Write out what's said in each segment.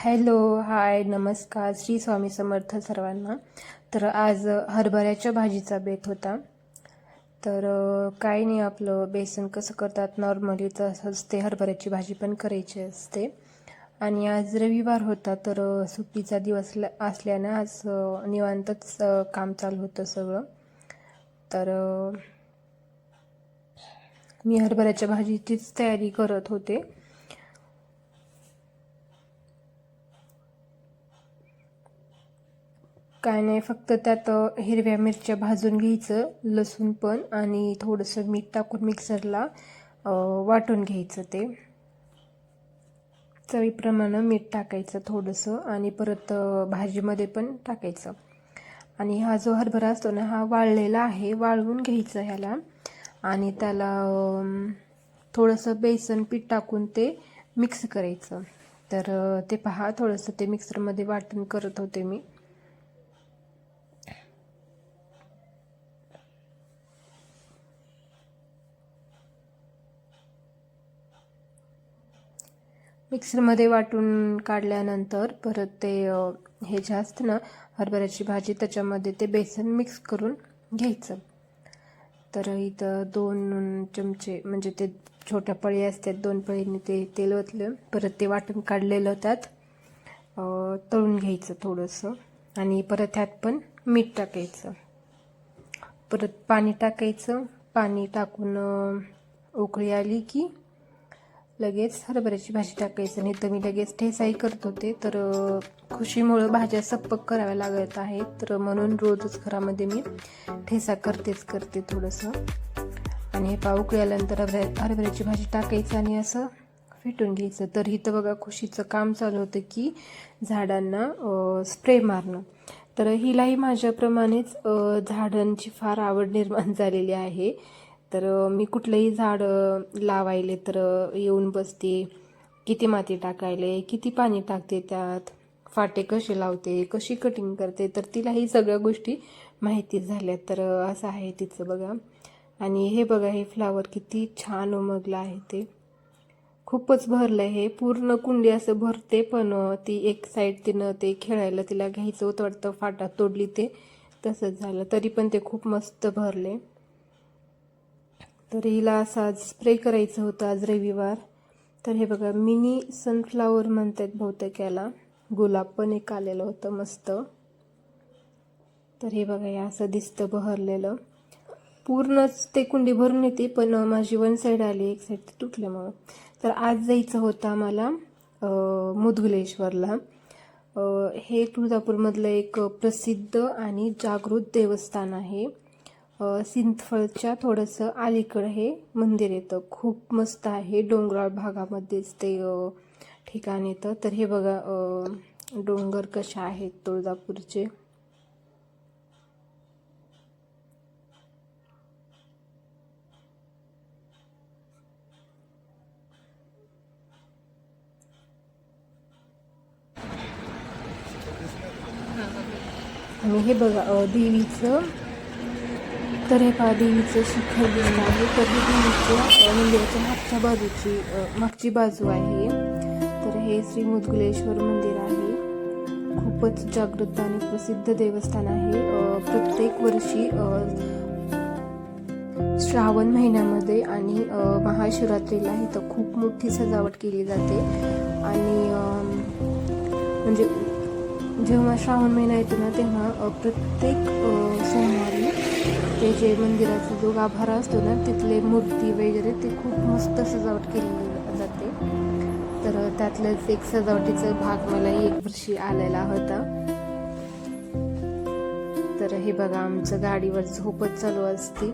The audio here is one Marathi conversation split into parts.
हॅलो, हाय, नमस्कार, श्री स्वामी समर्थ सर्वांना. तर आज हरभऱ्याच्या भाजीचा बेत होता. तर काही नाही, आपलं बेसन कसं करतात नॉर्मली तसंच ते हरभऱ्याची भाजी पण करायची असते. आणि आज रविवार होता, तर सुट्टीचा दिवस असल्यानं आज निवांतच काम चालू होतं सगळं. तर मी हरभऱ्याच्या भाजीचीच तयारी करत होते. काय नाही, फक्त त्यात हिरव्या मिरच्या भाजून घ्यायचं, लसूण पण, आणि थोडंसं मीठ टाकून मिक्सरला वाटून घ्यायचं. ते चवीप्रमाणे मीठ टाकायचं थोडंसं, आणि परत भाजीमध्ये पण टाकायचं. आणि हा जो हरभरा असतो ना, हा वाळलेला आहे, वाळवून घ्यायचं ह्याला. आणि त्याला थोडंसं बेसन पीठ टाकून ते मिक्स करायचं. तर ते पहा, थोडंसं ते मिक्सरमध्ये वाटण करत होते मी. मिक्सरमध्ये वाटून काढल्यानंतर परत ते हे जे असतं ना हरभऱ्याची भाजी, त्याच्यामध्ये ते बेसन मिक्स करून घ्यायचं. तर इथं 2 चमचे, म्हणजे ते छोट्या पळी असतात, 2 पळीने ते तेल ओतलं. परत ते वाटून काढलेलं त्यात तळून घ्यायचं थोडंसं. आणि परत त्यात पण मीठ टाकायचं. परत पाणी टाकायचं. पाणी टाकून उकळी आली की लगेच हरभऱ्याची भाजी टाकायचं. नाही तर मी लगेच ठेचाही करत होते, तर खुशीमुळं भाज्या सप्पक कराव्या लागत आहेत, तर म्हणून रोजच घरामध्ये मी ठेचा करते थोडंसं. आणि पाव उकळी आल्यानंतर हरभऱ्याची भाजी टाकायचं आणि असं फेटून घ्यायचं. तर इथं बघा, खुशीचं काम चालू होतं की झाडांना स्प्रे मारणं. तर हिलाही माझ्याप्रमाणेच झाडांची फार आवड निर्माण झालेली आहे. तर मी कुठलंही झाड लावायले तर येऊन बसते, किती माती टाकायले, किती पाणी टाकते, त्यात फाटे कसे लावते, कशी कटिंग करते, तर तिलाही सगळ्या गोष्टी माहिती झाल्या. तर असं आहे तिचं बघा. आणि हे बघा, हे फ्लावर किती छान उमगलं आहे, ते खूपच भरलं आहे. पूर्ण कुंडी असं भरते, पण ती एक साईड तिनं ते खेळायला तिला घ्यायचं होतं वाटतं, फाटा तोडली, ते तसंच झालं. तरी पण ते खूप मस्त भरले. तर हिला असं आज स्प्रे करायचं होतं, आज रविवार. तर हे बघा, मिनी सनफ्लावर म्हणतात बहुतेक याला. गुलाब पण एक आलेलं होतं मस्त. तर हे बघा, हे असं दिसतं बहरलेलं. पूर्णच ते कुंडी भरून येते, पण माझी 1 साईड आली, एक साईड ती तुटल्यामुळं. तर आज जायचं होतं आम्हाला मुदगलेश्वरला. हे तुळजापूरमधलं एक प्रसिद्ध आणि जागृत देवस्थान आहे. सिंदफळच्या थोडंसं अलीकडं हे मंदिर येतं. खूप मस्त आहे, डोंगराळ भागामध्येच ते ठिकाण येतं. तर हे बघा, डोंगर कशा आहेत तुळजापूरचे. आणि हे बघा देवीचं, तर हे पहा, देवीचं शिखर दिसतं आहे. तर ही देवीच्या मंदिराच्या मागच्या बाजूची मागची बाजू आहे. तर हे श्री मुदगलेश्वर मंदिर आहे. खूपच जागृत आणि प्रसिद्ध देवस्थान आहे. प्रत्येक वर्षी श्रावण महिन्यामध्ये आणि महाशिवरात्रीला इथं खूप मोठी सजावट केली जाते. आणि म्हणजे जेव्हा श्रावण महिना येतो ना, तेव्हा प्रत्येक सोमवारी ते जे मंदिराचा जो गाभारा असतो ना, तिथले मूर्ती वगैरे ते खूप मस्त सजावट केली जाते. तर त्यातलंच एक सजावटीचा भाग मलाही एक वर्षी आलेला होता. तर हे बघा, आमचं गाडीवर झोपच चालू असते.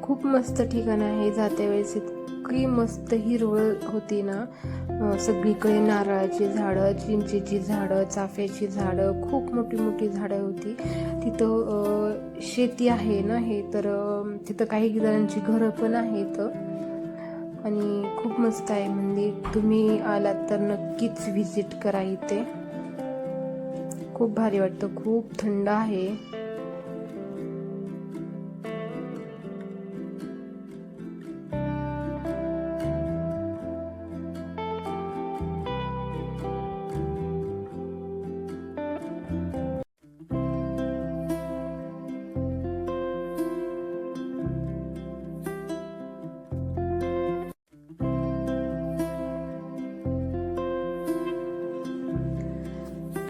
खूप मस्त ठिकाण आहे. जात्या वेळेस इतकी मस्त हिरवळ होती ना, सगळीकडे नारळाची झाडं, चिंचेची झाडं, चाफ्याची झाडं, खूप मोठी मोठी झाडं होती. तिथं शेती आहे ना हे, तर तिथं काही जणांची घरं पण आहेत. आणि खूप मस्त आहे मंदिर. तुम्ही आलात तर नक्कीच व्हिजिट करा इथे. खूप भारी वाटतं, खूप थंड आहे.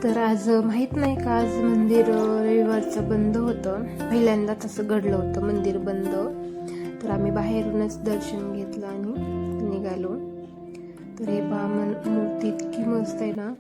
तर आज माहित नाही का, आज मंदिर रविवारचं बंद होतं. पहिल्यांदा तसं घडलं होतं, मंदिर बंद. तर आम्ही बाहेरूनच दर्शन घेतलं आणि निघालो. तर हे पहा, मूर्ती इतकी मस्त आहे ना.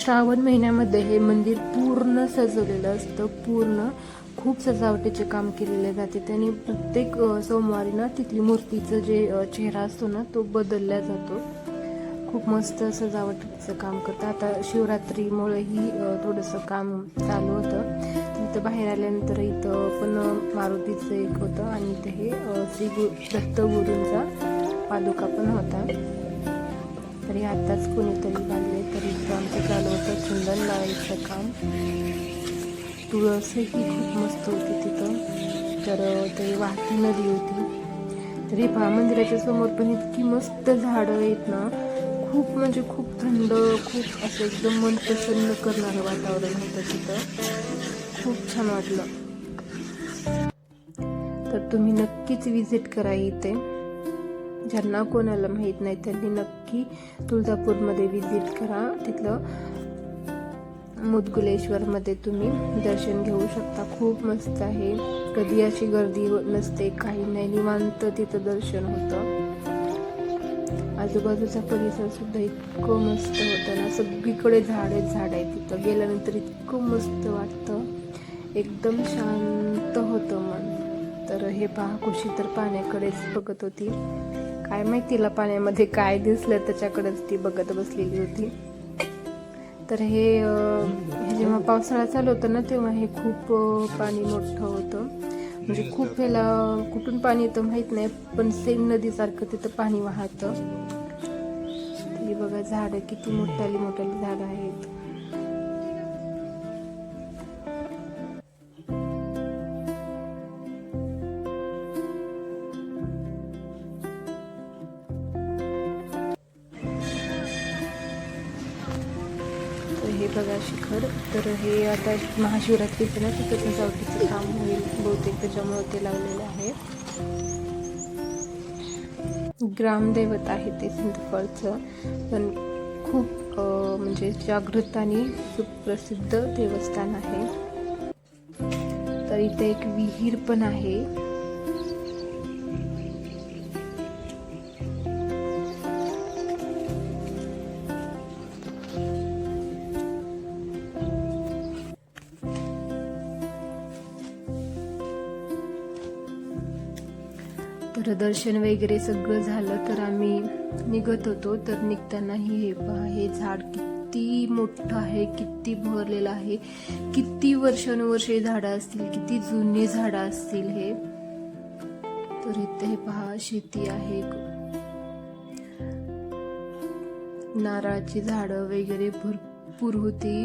श्रावण महिन्यामध्ये हे मंदिर पूर्ण सजवलेलं असतं. पूर्ण खूप सजावटीचे काम केलेले जाते. त्यांनी प्रत्येक सोमवारी ना तिथली मूर्तीचं जे चेहरा असतो ना तो बदलला जातो. खूप मस्त सजावटीचं काम करतं. आता शिवरात्रीमुळेही थोडंसं काम चालू होतं. तिथं बाहेर आल्यानंतर इथं पण मारुतीचं एक होतं आणि इथे हे श्री दत्तगुरूंचा पादुका पण होता. तरी आताच कोणीतरी बांधले. तरी इथं आमचं चालू होतं चंदन लावायचं काम. तुळसही खूप मस्त होती तिथं. तर ते वाहती नदी होती. तरी पहा, मंदिराच्या समोर पण इतकी मस्त झाडं आहेत ना. खूप म्हणजे खूप थंड, खूप असं एकदम मन प्रसन्न करणारं वातावरण होतं तिथं. खूप छान वाटलं. तर तुम्ही नक्कीच विजिट करा इथे. ज्यांना कोणाला माहीत नाही त्यांनी नक्की तुळजापूरमध्ये विजिट करा. तिथलं मुदगुलेश्वरमध्ये तुम्ही दर्शन घेऊ शकता. खूप मस्त आहे. कधी अशी गर्दी नसते, काही नाही, निवांत तिथं दर्शन होतं. आजूबाजूचा परिसर सुद्धा इतकं मस्त होतं ना. सगळीकडे झाड आहे. तिथं गेल्यानंतर इतकं मस्त वाटतं. एकदम शांत होतं मन. तर हे पहा, खुशी तर पाण्याकडेच बघत होती. काय माहिती तिला पाण्यामध्ये काय दिसलं, त्याच्याकडेच ती बघत बसलेली होती. तर हे जेव्हा पावसाळा चालू होतं ना, तेव्हा हे खूप पाणी मोठं होतं. म्हणजे खूप ह्याला कुठून पाणी येतं माहीत नाही, पण सेम नदीसारखं तिथं पाणी वाहतं. हे बघा, झाडं किती मोठाली झाडं आहेत. हे बघा शिखर. तर हे आता महाशिवरात्रीचं ना तिथं सजावटीचं काम होईल बहुतेक, त्याच्यामुळे ते लावलेलं आहे. ग्रामदैवत आहे ते सिंदफळचं, पण खूप म्हणजे जागृत आणि सुप्रसिद्ध देवस्थान आहे. तर इथे एक विहीर पण आहे. तर दर्शन वगैरे सगळं झालं. तर आम्ही निघत होतो. तर निघतानाही हे पहा, हे झाड किती मोठं आहे, किती भरलेलं आहे. किती वर्षानुवर्षे झाडं असतील, किती जुनी झाडं असतील हे. तर इथे हे पहा, शेती आहे, नारळाची झाडं वगैरे भरपूर होती.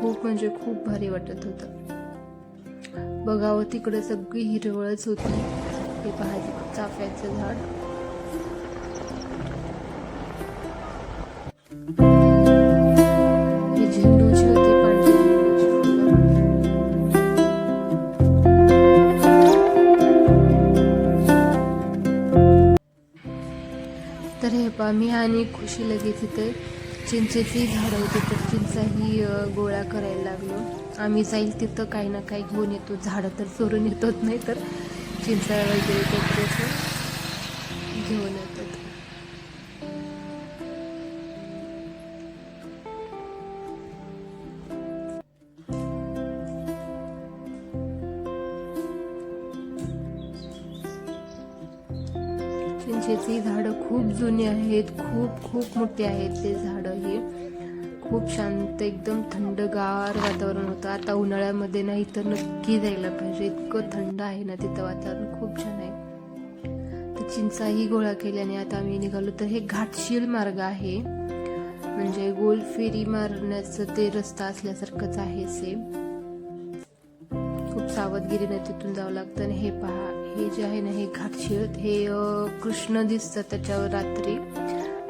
खूप म्हणजे खूप भारी वाटत होतं. बघावं तिकडे सगळी हिरवळच होती. हे पहा, चाफ्याचं झाड. हे झेंडूची होती, पांढरी झेंडूची फुलं. तर हे पहा, मी आणि खुशी लगेच इथे चिंचेची झाडं होती. तर चिंचाही गोळा करायला लागलो. आम्ही जाईल तिथं काही ना काही घेऊन येतो. झाडं तर चोरून येतोच, नाही तर चिंचा वगैरे त्याचं घेऊन येतात. चिंचेची झाडं खूप जुनी आहेत. खूप मोठी आहेत ते झाडं. हे खूप शांत, एकदम थंडगार वातावरण होतं. आता उन्हाळ्यामध्ये नाही तर नक्की जायला पाहिजे. इतकं थंड आहे ना तिथं वातावरण, खूप छान आहे. तर चिंचाही गोळा केल्याने आता आम्ही निघालो. तर हे घाटशील मार्ग आहे, म्हणजे गोल फेरी मारण्याचं ते रस्ता असल्यासारखंच आहे सेम. खूप सावधगिरीने तिथून जावं लागतं. आणि हे पहा, हे जे आहे ना हे घाटशीळ, हे कृष्ण दिसतं त्याच्यावर रात्री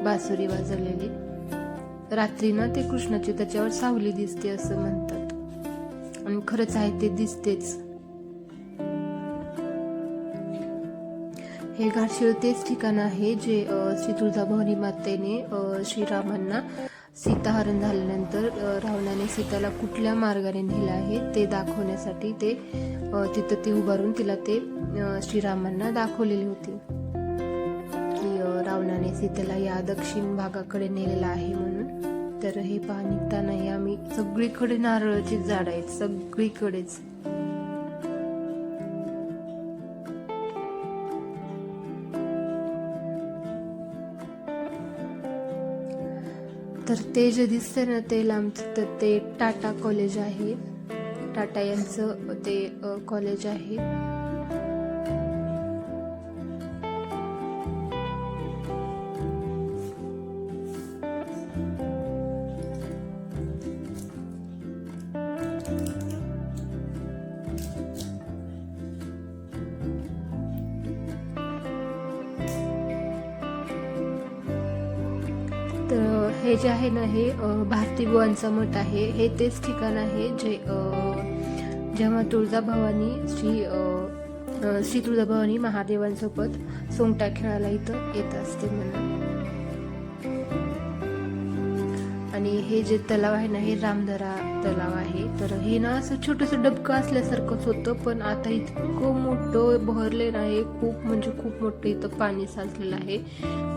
बासुरी वाजवलेली. रात्री ना ते कृष्णाची त्याच्यावर सावली दिसते असं म्हणतात, आणि खरंच आहे ते दिसतेच. हे घाटशीळ तेच ठिकाण आहे जे श्री तुळजाभवानी मातेने श्रीरामांना सीताहरण झाल्यानंतर रावणाने सीताला कुठल्या मार्गाने नेलं आहे ते दाखवण्यासाठी ते तिथं ती उभारून तिला ते श्रीरामांना दाखवलेली होती की रावणाने सीतेला या दक्षिण भागाकडे नेलेला आहे म्हणून. तर हे पहा, निघताना आम्ही सगळीकडे नारळाची झाड आहेत, सगळीकडेच. तर ते जे दिसते ना ते लांबचं, तर ते टाटा कॉलेज आहे. टाटा यांचं ते कॉलेज आहे. तर हे जे आहे ना हे भारती बुवांचा मठ आहे. हे तेच ठिकाण आहे जे जेव्हा तुळजाभवानी श्री तुळजाभवानी महादेवांसोबत सोंगट्या खेळायला इथं येत असते म्हणून. आणि हे जे तलाव आहे ना हे रामधरा तलाव आहे. तर हे ना असं छोटंसं डबकं असल्यासारखंच होतं, पण आता इतकं मोठं भरले ना हे, खूप म्हणजे खूप मोठं इथं पाणी साचलेलं आहे.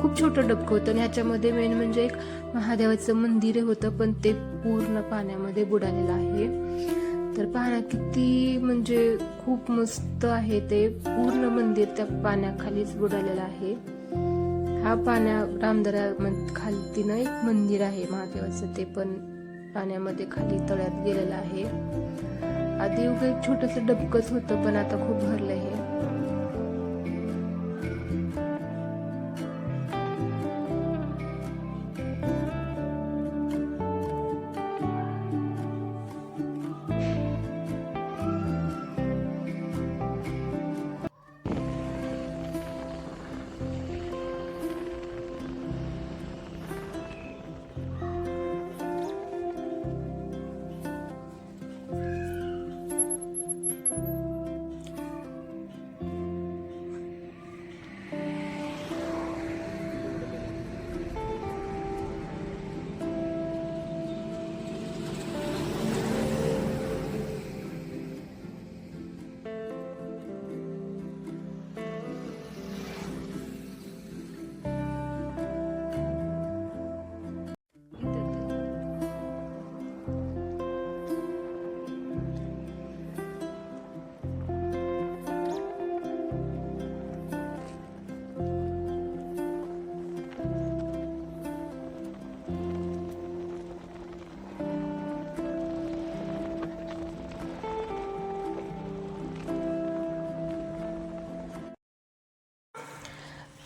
खूप छोटं डबकं होतं, आणि ह्याच्यामध्ये मेन म्हणजे एक महादेवाचं मंदिर होतं, पण ते पूर्ण पाण्यामध्ये बुडालेलं आहे. तर पाहणं किती म्हणजे खूप मस्त आहे, ते पूर्ण मंदिर त्या पाण्याखालीच बुडालेलं आहे. हा रामधरा खाली ना एक मंदिर आहे महादेवाचं, ते पण पाण्यामध्ये खाली तळ्यात गेलेलं आहे. आधी एक छोटंसं डबकंच होतं, पण आता खूप भरलं आहे.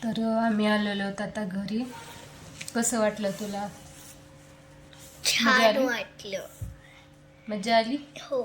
तर आम्ही आलेलो होतो आता घरी. कसं वाटलं तुला? छान वाटलं. मजा आली? हो.